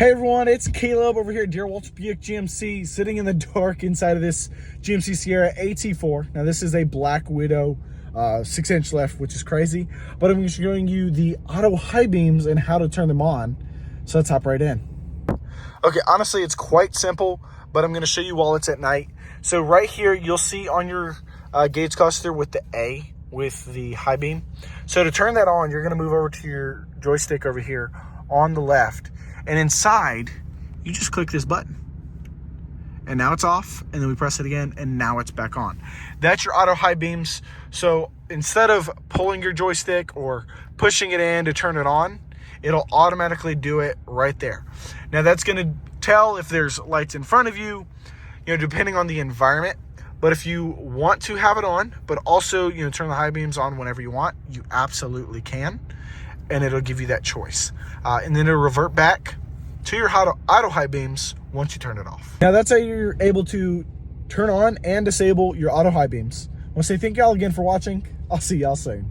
Hey everyone, it's Caleb over here at Dear Walter Buick GMC, sitting in the dark inside of this GMC Sierra AT4. Now this is a Black Widow 6-inch left, which is crazy, but I'm showing you the auto high beams and how to turn them on. So let's hop right in. Okay, honestly, it's quite simple, but I'm going to show you while it's at night. So right here, you'll see on your gauge cluster with the A with the high beam. So to turn that on, you're going to move over to your joystick over here on the left. And inside, you just click this button. And now it's off, and then we press it again, and now it's back on. That's your auto high beams. So instead of pulling your joystick or pushing it in to turn it on, it'll automatically do it right there. Now that's gonna tell if there's lights in front of you, depending on the environment. But if you want to have it on, but also, turn the high beams on whenever you want, you absolutely can. And it'll give you that choice. And then it'll revert back to your auto high beams once you turn it off. Now that's how you're able to turn on and disable your auto high beams. I want to say thank y'all again for watching. I'll see y'all soon.